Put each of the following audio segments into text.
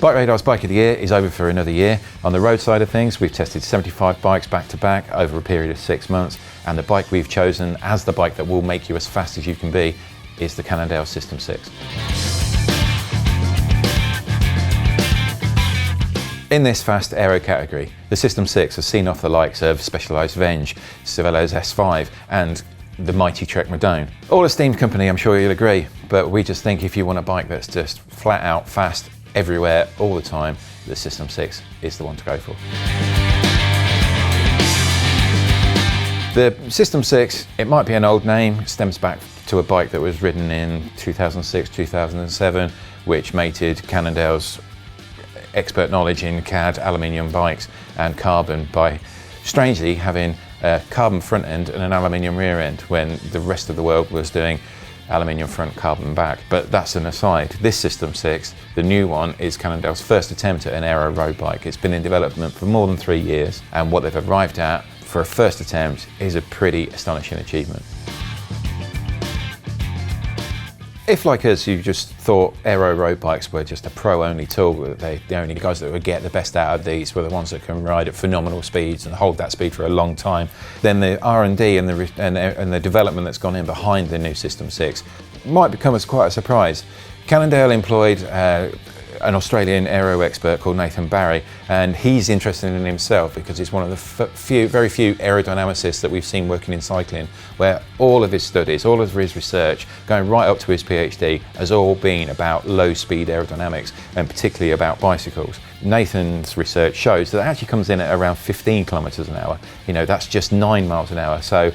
BikeRadar's Bike of the Year is over for another year. On the road side of things, we've tested 75 bikes back to back over a period of 6 months, and the bike we've chosen as the bike that will make you as fast as you can be is the Cannondale SystemSix. In this fast aero category, the SystemSix has seen off the likes of specialised Venge, Cervélo S5 and the mighty Trek Madone. All esteemed company, I'm sure you'll agree, but we just think if you want a bike that's just flat out fast everywhere all the time, the SystemSix is the one to go for. The SystemSix, it might be an old name, stems back to a bike that was ridden in 2006, 2007, which mated Cannondale's expert knowledge in CAD, aluminium bikes and carbon by strangely having a carbon front end and an aluminium rear end when the rest of the world was doing aluminium front, carbon back. But that's an aside. This SystemSix, the new one, is Cannondale's first attempt at an aero road bike. It's been in development for more than 3 years, and what they've arrived at for a first attempt is a pretty astonishing achievement. If, like us, you just thought aero road bikes were just a pro-only tool, the only guys that would get the best out of these were the ones that can ride at phenomenal speeds and hold that speed for a long time, then the R&D and the development that's gone in behind the new SystemSix might become as quite a surprise. Cannondale employed an Australian aero expert called Nathan Barry, and he's interested in himself because he's one of the very few aerodynamicists that we've seen working in cycling, where all of his studies, all of his research, going right up to his PhD, has all been about low speed aerodynamics and particularly about bicycles. Nathan's research shows that it actually comes in at around 15 kilometers an hour. You know, that's just 9 miles an hour. So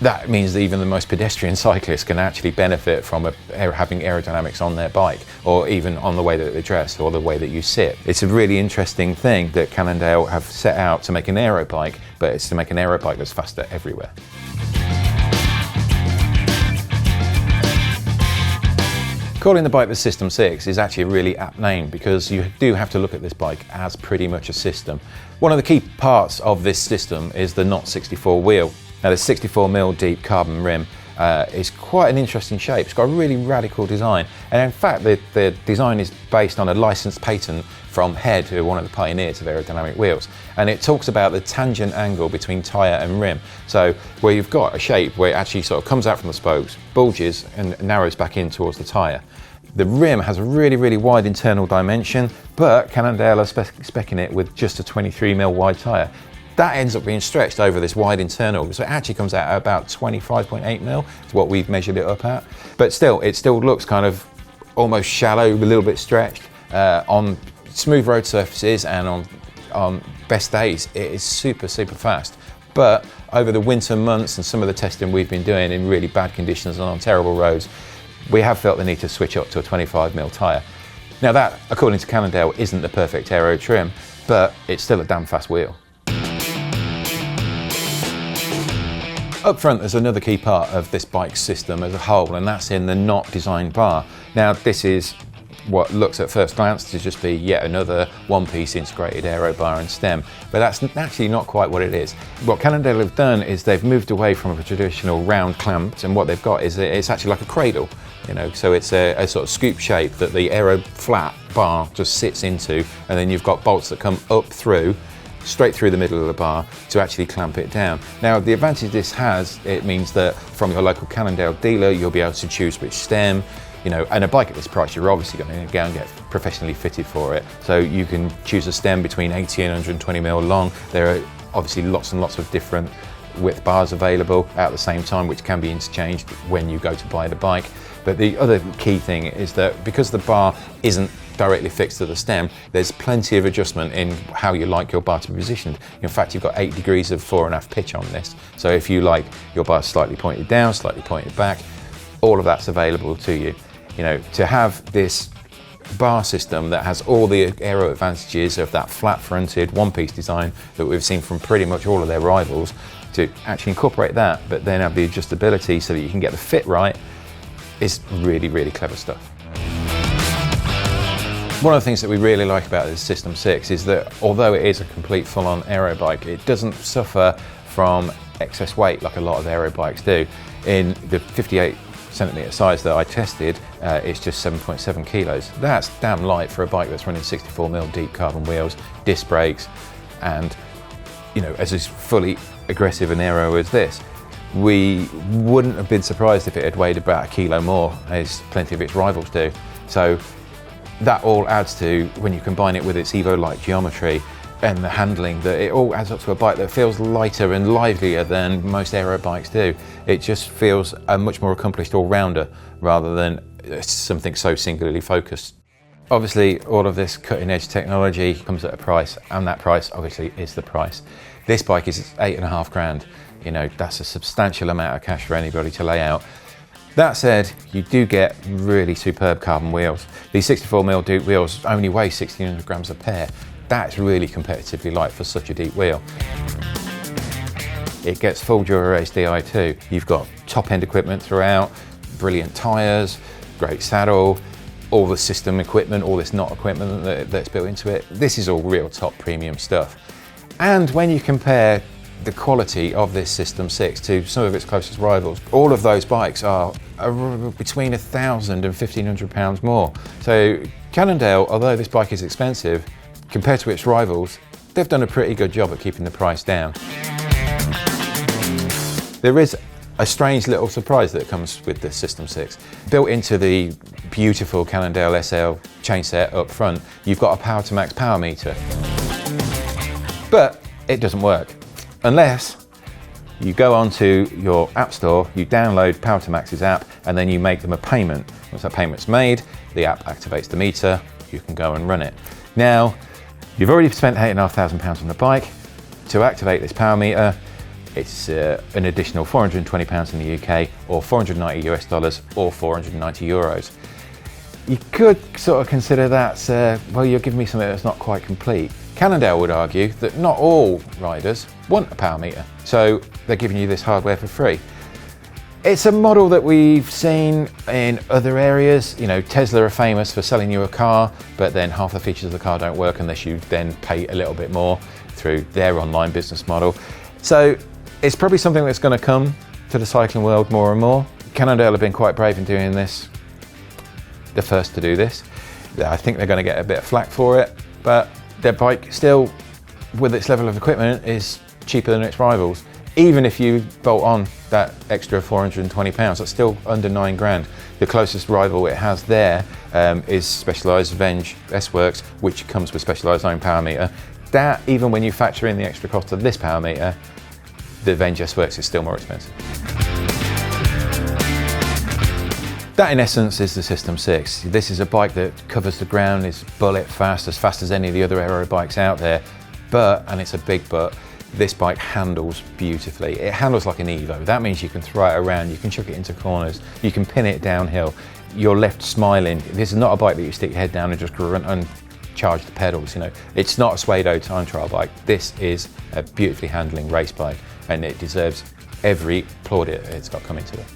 that means that even the most pedestrian cyclists can actually benefit from having aerodynamics on their bike, or even on the way that they dress or the way that you sit. It's a really interesting thing that Cannondale have set out to make an aero bike, but it's to make an aero bike that's faster everywhere. Calling the bike the SystemSix is actually a really apt name because you do have to look at this bike as pretty much a system. One of the key parts of this system is the Knot 64 wheel. Now, the 64mm deep carbon rim is quite an interesting shape. It's got a really radical design, and in fact the design is based on a licensed patent from Head, who are one of the pioneers of aerodynamic wheels, and it talks about the tangent angle between tyre and rim. So where you've got a shape where it actually sort of comes out from the spokes, bulges and narrows back in towards the tyre. The rim has a really wide internal dimension, but Cannondale are speccing it with just a 23mm wide tyre. That ends up being stretched over this wide internal, so it actually comes out at about 25.8mm, is what we've measured it up at. But still, it still looks kind of almost shallow, a little bit stretched. On smooth road surfaces and on best days, it is super fast. But over the winter months and some of the testing we've been doing in really bad conditions and on terrible roads, we have felt the need to switch up to a 25mm tyre. Now that, according to Cannondale, isn't the perfect aero trim, but it's still a damn fast wheel. Up front, there's another key part of this bike system as a whole, and that's in the Knot design bar. Now, this is what looks at first glance to just be yet another one-piece integrated aero bar and stem, but that's actually not quite what it is. What Cannondale have done is they've moved away from a traditional round clamp, and what they've got is it's actually like a cradle, you know, so it's a sort of scoop shape that the aero flat bar just sits into, and then you've got bolts that come up through, straight through the middle of the bar to actually clamp it down. Now, the advantage this has, it means that from your local Cannondale dealer, you'll be able to choose which stem, you know, and a bike at this price, you're obviously going to go and get professionally fitted for it. So you can choose a stem between 80 and 120mm long. There are obviously lots and lots of different width bars available at the same time, which can be interchanged when you go to buy the bike. But the other key thing is that because the bar isn't directly fixed to the stem, there's plenty of adjustment in how you like your bar to be positioned. In fact, you've got 8 degrees of fore and aft pitch on this. So if you like your bar slightly pointed down, slightly pointed back, all of that's available to you. You know, to have this bar system that has all the aero advantages of that flat-fronted one-piece design that we've seen from pretty much all of their rivals, to actually incorporate that, but then have the adjustability so that you can get the fit right, is really clever stuff. One of the things that we really like about this SystemSix is that although it is a complete full-on aero bike, it doesn't suffer from excess weight like a lot of aero bikes do. In the 58 centimetre size that I tested, it's just 7.7 kilos. That's damn light for a bike that's running 64mm deep carbon wheels, disc brakes, and as is fully aggressive and aero as this. We wouldn't have been surprised if it had weighed about a kilo more, as plenty of its rivals do. So that all adds to, when you combine it with its Evo-like geometry and the handling, that it all adds up to a bike that feels lighter and livelier than most aero bikes do. It just feels a much more accomplished all-rounder rather than something so singularly focused. Obviously, all of this cutting-edge technology comes at a price, and that price obviously is the price. This bike is 8.5 grand. That's a substantial amount of cash for anybody to lay out. That said, you do get really superb carbon wheels. These 64mm Duke wheels only weigh 1,600 grams a pair. That's really competitively light for such a deep wheel. It gets full Dura-Race DI too. You've got top-end equipment throughout, brilliant tyres, great saddle, all the system equipment, all this not equipment that's built into it. This is all real top premium stuff. And when you compare the quality of this SystemSix to some of its closest rivals, all of those bikes are between £1,000 and £1,500 more. So Cannondale, although this bike is expensive, compared to its rivals, they've done a pretty good job at keeping the price down. There is a strange little surprise that comes with the SystemSix. Built into the beautiful Cannondale SL chainset up front, you've got a power to max power meter. But it doesn't work unless you go onto your app store, you download Power to Max's app, and then you make them a payment. Once that payment's made, the app activates the meter, you can go and run it. Now, you've already spent £8,500 on the bike. To activate this power meter, it's an additional £420 in the UK, or $490 US, or 490 euros. You could sort of consider that, well, you're giving me something that's not quite complete. Cannondale would argue that not all riders want a power meter, so they're giving you this hardware for free. It's a model that we've seen in other areas. Tesla are famous for selling you a car, but then half the features of the car don't work unless you then pay a little bit more through their online business model. So it's probably something that's going to come to the cycling world more and more. Cannondale have been quite brave in doing this. The first to do this. I think they're going to get a bit of flack for it, but their bike still, with its level of equipment, is cheaper than its rivals. Even if you bolt on that extra £420, that's still under 9 grand. The closest rival it has there is Specialized Venge S-Works, which comes with Specialized own power meter. That, even when you factor in the extra cost of this power meter, the Venge S-Works is still more expensive. That in essence is the SystemSix. This is a bike that covers the ground, is bullet fast, as fast as any of the other aero bikes out there. But, and it's a big but, this bike handles beautifully. It handles like an Evo. That means you can throw it around, you can chuck it into corners, you can pin it downhill. You're left smiling. This is not a bike that you stick your head down and just grunt and charge the pedals. It's not a Cervélo time trial bike. This is a beautifully handling race bike, and it deserves every plaudit it's got coming to it.